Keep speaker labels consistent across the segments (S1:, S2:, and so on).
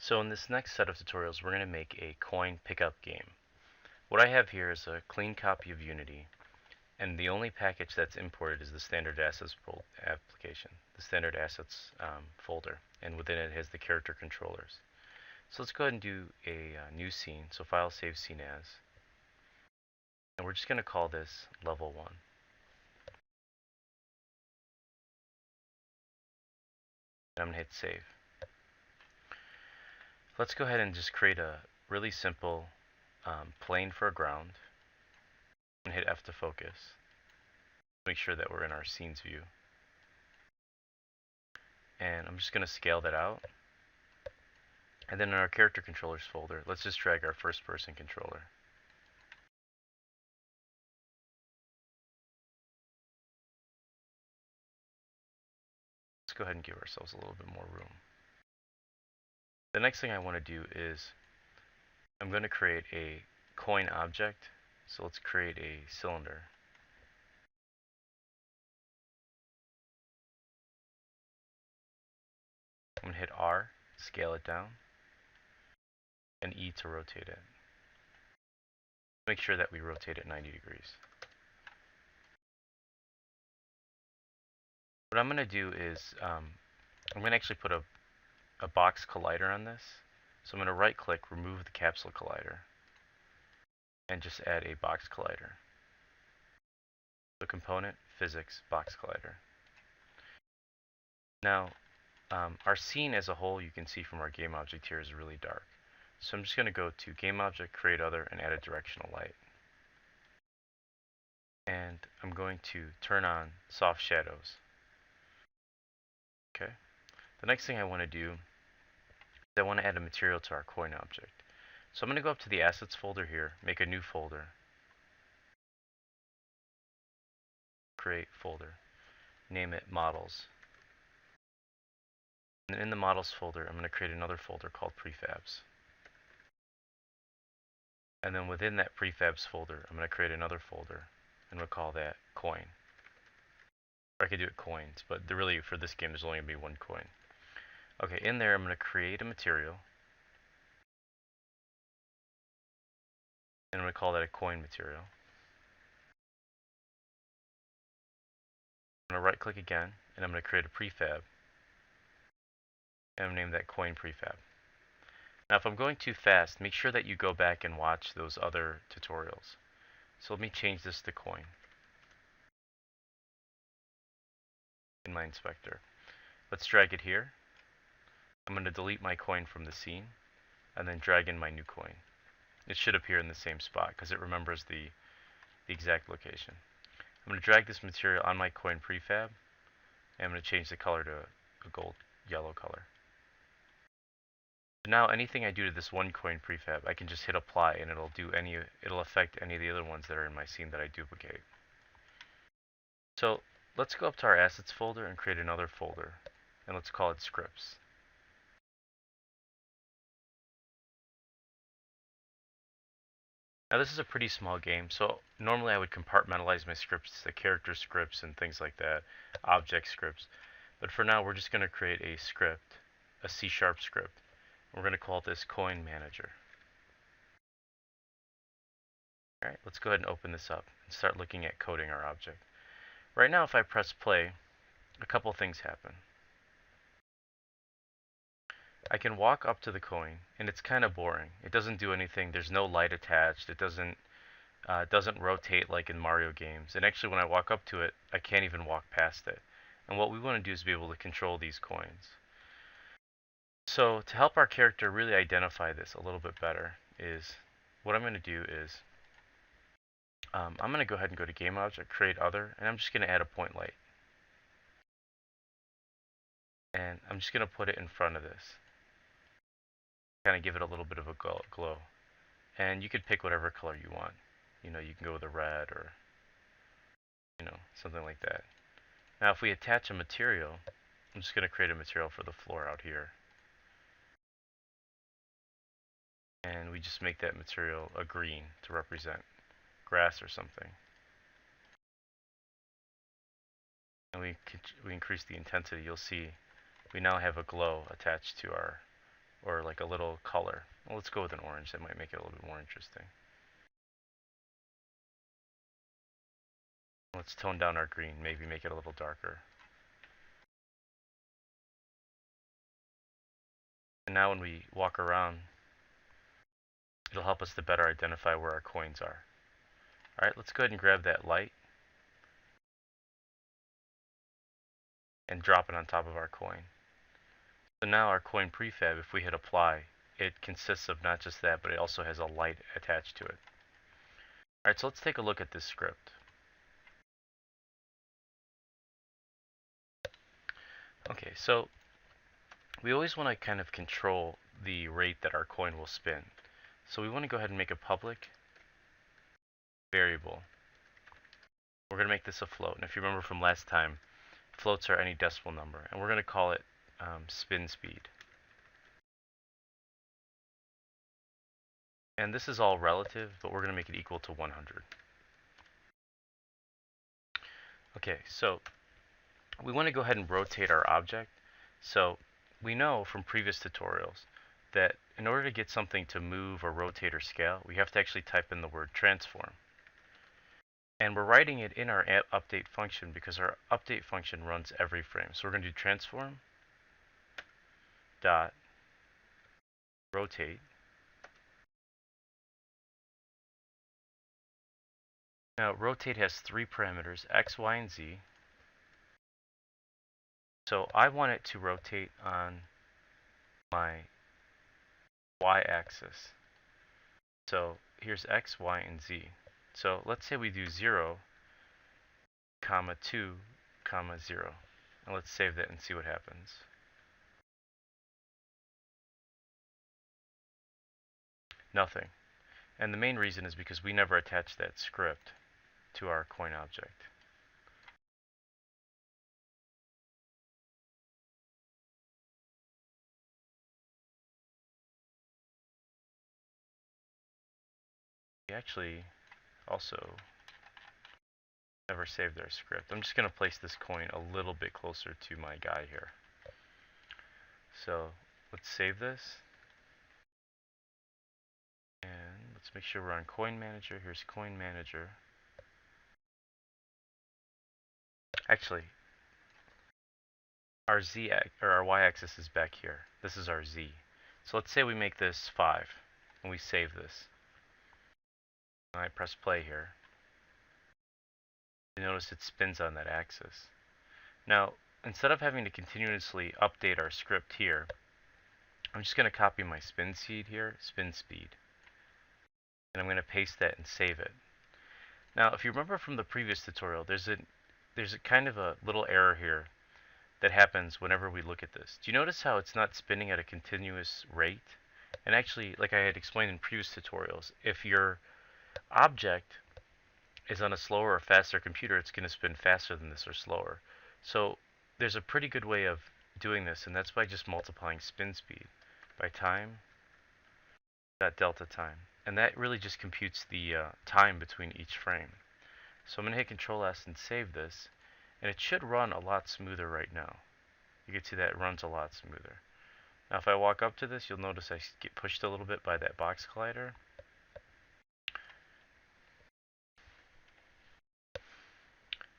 S1: So in this next set of tutorials, we're going to make a coin pickup game. What I have here is a clean copy of Unity, and the only package that's imported is the standard assets application, the standard assets folder, and within it has the character controllers. So let's go ahead and do a new scene. So file save scene as, and we're just going to call this level 1. And I'm going to hit save. Let's go ahead and just create a really simple plane for a ground, and hit F to focus. Make sure that we're in our scenes view. And I'm just going to scale that out. And then in our character controllers folder, let's just drag our first person controller. Let's go ahead and give ourselves a little bit more room. The next thing I want to do is I'm going to create a coin object. So let's create a cylinder. I'm going to hit R, scale it down, and E to rotate it. Make sure that we rotate it 90 degrees. What I'm going to do is I'm going to actually put a box collider on this. So I'm going to right click, remove the capsule collider, and just add a box collider. So component, physics, box collider. Now, our scene as a whole, you can see from our game object here, is really dark. So I'm just going to go to game object, create other, and add a directional light. And I'm going to turn on soft shadows. Okay. The next thing I want to do is I want to add a material to our coin object. So I'm going to go up to the assets folder here, make a new folder, create folder, name it models. And in the models folder, I'm going to create another folder called prefabs. And then within that prefabs folder, I'm going to create another folder, and we'll call that coin. Or I could do it coins, but really for this game there's only going to be one coin. Okay, in there I'm going to create a material, and I'm going to call that a coin material. I'm going to right click again, and I'm going to create a prefab, and I'm going to name that coin prefab. Now if I'm going too fast, make sure that you go back and watch those other tutorials. So let me change this to coin in my inspector. Let's drag it here. I'm going to delete my coin from the scene, and then drag in my new coin. It should appear in the same spot because it remembers the exact location. I'm going to drag this material on my coin prefab, and I'm going to change the color to a gold yellow color. Now anything I do to this one coin prefab, I can just hit apply and it'll affect any of the other ones that are in my scene that I duplicate. So let's go up to our assets folder and create another folder, and let's call it scripts. Now this is a pretty small game, so normally I would compartmentalize my scripts to character scripts and things like that, object scripts. But for now we're just going to create a script, a C# script. We're going to call this coin manager. Alright, let's go ahead and open this up and start looking at coding our object. Right now if I press play, a couple things happen. I can walk up to the coin, and it's kind of boring. It doesn't do anything. There's no light attached. It doesn't rotate like in Mario games. And actually when I walk up to it, I can't even walk past it. And what we want to do is be able to control these coins. So to help our character really identify this a little bit better is what I'm going to do is I'm going to go ahead and go to game object, create other, and I'm just going to add a point light. And I'm just going to put it in front of this. Kind of give it a little bit of a glow. And you could pick whatever color you want. You know, you can go with a red or, you know, something like that. Now if we attach a material, I'm just going to create a material for the floor out here. And we just make that material a green to represent grass or something. And we increase the intensity. You'll see we now have a glow attached to our or like a little color. Well, let's go with an orange. That might make it a little bit more interesting. Let's tone down our green, maybe make it a little darker. And now when we walk around, it'll help us to better identify where our coins are. Alright, let's go ahead and grab that light and drop it on top of our coin. So now our coin prefab, if we hit apply, it consists of not just that, but it also has a light attached to it. Alright, so let's take a look at this script. Okay, so we always want to kind of control the rate that our coin will spin. So we want to go ahead and make a public variable. We're going to make this a float. And if you remember from last time, floats are any decimal number. And we're going to call it spin speed. And this is all relative, but we're going to make it equal to 100. Okay, so we want to go ahead and rotate our object. So we know from previous tutorials that in order to get something to move or rotate or scale, we have to actually type in the word transform. And we're writing it in our update function because our update function runs every frame. So we're going to do transform dot rotate. Now rotate has three parameters, x, y, and z. So I want it to rotate on my y-axis. So here's x, y, and z. So let's say we do 0, comma 2, comma 0. And let's save that and see what happens. Nothing. And the main reason is because we never attached that script to our coin object. We actually also never saved our script. I'm just going to place this coin a little bit closer to my guy here. So let's save this. And let's make sure we're on coin manager. Here's coin manager. Actually, our z or our y-axis is back here. This is our z. So let's say we make this 5 and we save this. And I press play here. You notice it spins on that axis. Now, instead of having to continuously update our script here, I'm just going to copy my spin speed here, spin speed. And I'm going to paste that and save it. Now, if you remember from the previous tutorial, there's a kind of a little error here that happens whenever we look at this. Do you notice how it's not spinning at a continuous rate? And actually, like I had explained in previous tutorials, if your object is on a slower or faster computer, it's going to spin faster than this or slower. So there's a pretty good way of doing this, and that's by just multiplying spin speed by time, that delta time. And that really just computes the time between each frame. So I'm going to hit Control S and save this, and it should run a lot smoother right now. You can see that it runs a lot smoother. Now if I walk up to this, you'll notice I get pushed a little bit by that box collider.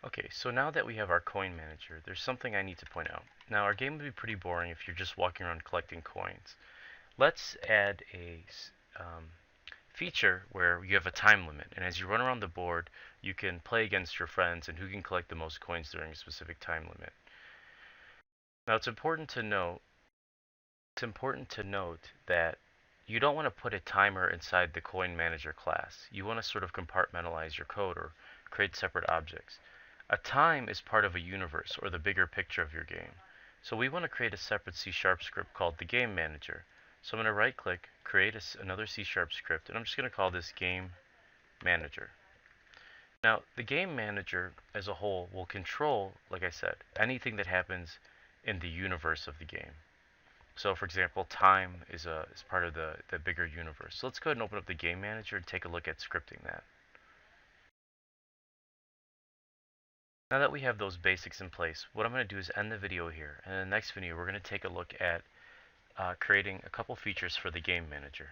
S1: Okay, so now that we have our coin manager, there's something I need to point out. Now our game would be pretty boring if you're just walking around collecting coins. Let's add a feature where you have a time limit, and as you run around the board, you can play against your friends and who can collect the most coins during a specific time limit. Now it's important to note that you don't want to put a timer inside the coin manager class. You want to sort of compartmentalize your code or create separate objects. A time is part of a universe or the bigger picture of your game. So we want to create a separate C# script called the game manager. So I'm going to right click, create another C# script, and I'm just going to call this game manager. Now the game manager as a whole will control, like I said, anything that happens in the universe of the game. So for example, time is part of the bigger universe. So let's go ahead and open up the game manager and take a look at scripting that. Now that we have those basics in place, what I'm going to do is end the video here. And in the next video, we're going to take a look at creating a couple features for the game manager.